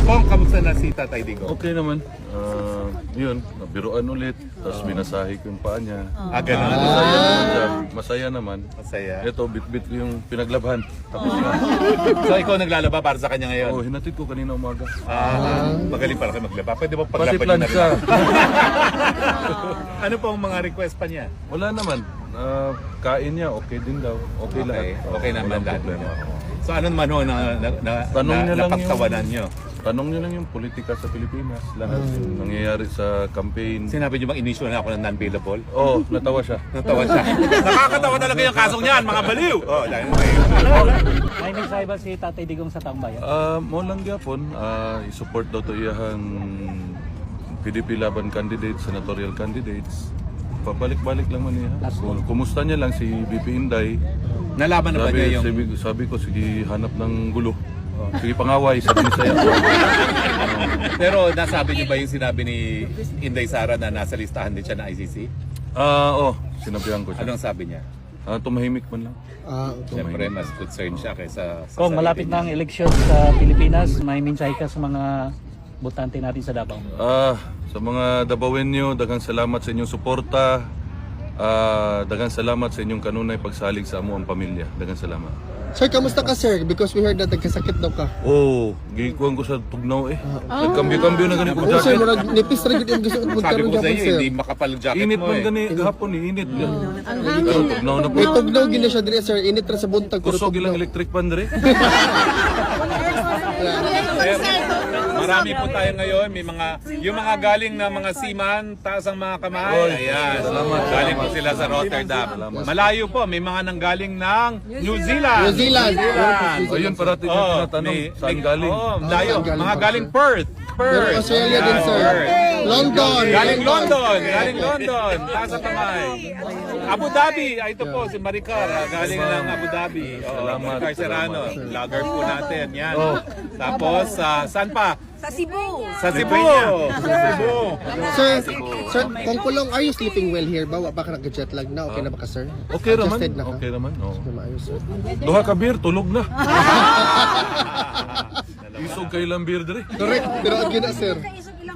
Kung kamusta na si Tatay Digong? Okay naman. Yun, nabiruan ulit. Tapos minasahe ko yung paa niya. Ganun. Masaya naman siya. Masaya naman. Masaya. Ito, bit-bit ko yung pinaglaban. Tapos na. So ikaw naglalaba para sa kanya ngayon? Oh, hinatid ko kanina umaga. Magaling pala kayo maglaba. Pwede ba Pati paglaban niyo na plancha. rin? Ano pong mga request pa niya? Wala naman. Kain niya, okay din daw. Okay lahat. Okay naman Walang lahat. problema. So ano naman ho Tanong niya lang napagtawanan niyo? Tanong niyo lang yung politika sa Pilipinas. Lahat yung nangyayari sa campaign. Sinabi niyo bang inisyo na ako ng non-bailable? Oh, natawa siya. Natawa siya. Nakakatawa talaga yung kasong niyan, mga baliw! Dahil May mensahe ba si Tatay Digong sa taong bayan? Mo lang gyapon, i-support daw to iyahang PDP laban candidates, senatorial candidates. Pabalik-balik lang man niya. Kumusta niya lang si BP Inday. nalaban na ba niya yung... Sabi ko, sige hanap ng gulo. Sige pangaway, sabi ni Saya. Pero nasabi niyo ba yung sinabi ni Inday Sara na nasa listahan din siya ng ICC? Sinabihan ko siya. Anong sabi niya? Tumahimik man lang. Siyempre, mas concerned siya kaysa sa Kung malapit na ang eleksyon sa Pilipinas, may mensahe ka sa mga botante natin sa Davao. Sa mga Dabawenyo, daghang salamat sa inyong suporta. Daghang salamat sa inyong kanunay pagsalig sa amo ang pamilya. Daghang salamat. Sir, kamusta ka sir? Because we heard that nagkasakit daw ka. Gikuhan ko sa tugnaw eh. Nagkambyo-kambyo na ganito Oo sir, jacket. murag nipis rin yung gusto kong Sabi magkaroon ko sa dapat iyo, sir. hindi makapal jacket Init mo man eh. gani, gahapon eh, init. Pero tugnaw na po. May tugnaw gina siya dire sir, init ra sa buntag pero Kusog ilang tugnaw. electric pan dire. Marami po tayo ngayon, may yung mga galing na mga seaman, taas ang mga kamay. Ayan, Salamat. galing po sila sa Rotterdam. Malayo po, may mga nanggaling ng New Zealand. New Zealand. Ayun parating yung tinatanong, saan galing? Layo, Saan galing mga pa, galing sir? Perth. Pero Australia din sir. London. Galing London, taas ang kamay. Abu Dhabi, ito po si Maricar, galing ng Abu Dhabi. Salamat. Maricar Serrano, vlogger po natin, yan. Tapos, saan pa? Sa Cebu. Sa Cebu. Sir, kung kulong, are you sleeping well here ba? Wa ba ka nag-jet lag na? Okay na ba ka sir? Okay naman. Adjusted na ka? Okay naman. Oh. Maayos sir. Duha ka beer, tulog na. Isog kay lang beer dire. Correct, tinuod yun na sir.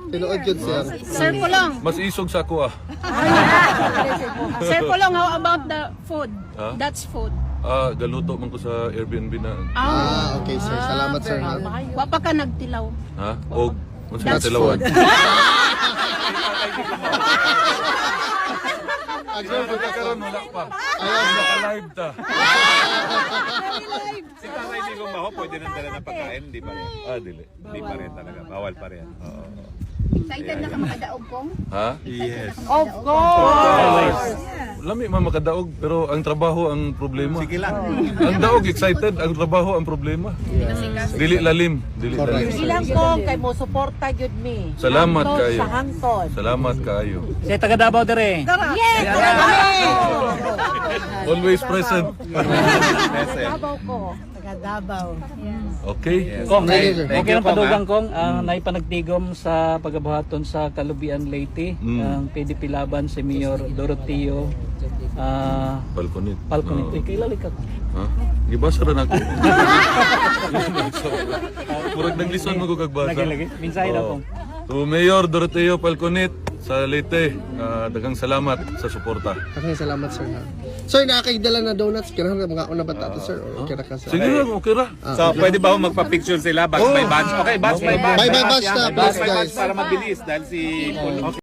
Tinuod yun sir. Sir Pulong. Mas isog sa ako Sir Pulong, how about the food? Huh? That's food. Galuto man ko sa Airbnb na. Okay sir, salamat sir. Ha? Wa pa ka nagtilaw. Ha? Og unsa na That's tilawan? Agad po Karon wala pa. Live ta. Si Tatay Digong ba ho, pwede nang dala ng pagkain? Hindi pa rin. Dili. Hindi pa rin talaga. Bawal pa rin. Oo. Excited na ka makadaog kong? Ha? Yes. Of course! Lami man makadaog pero ang trabaho ang problema. Sige lang. Ang daog excited, ang trabaho ang problema. Dili lalim, dili lalim. Ilang kong kay mo suporta gyud mi. Salamat Hangtod kayo. Sa hangtod. Salamat kaayo. Si taga Davao dire. Yes! Always present. Davao ko. Taga Davao. Okay? Kong, Thank you, sir. okay ang padugang kong, naipanagtigom sa pagabuhaton sa Kalubian Leyte, ang PDP laban si Mayor Doroteo Balkonit. Falconit. Kailali ka. Ha? Gibasa ra nako. Murag naglison mo ko kag basa. Lagi. Mensahe daw kong. To Mayor Doroteo Falconit sa Leyte, daghang salamat sa suporta. Okay, salamat sir. Ha? Sir, nakakaidala na donuts. Kailangan na mga una ba tato sir? O kira ka sir? Sige lang, okay ra. So, pwede ba ho magpa-picture sila batch by batch? Okay, batch by batch. Bye bye batch na, Batch please by batch guys. para mabilis dahil si Pulong.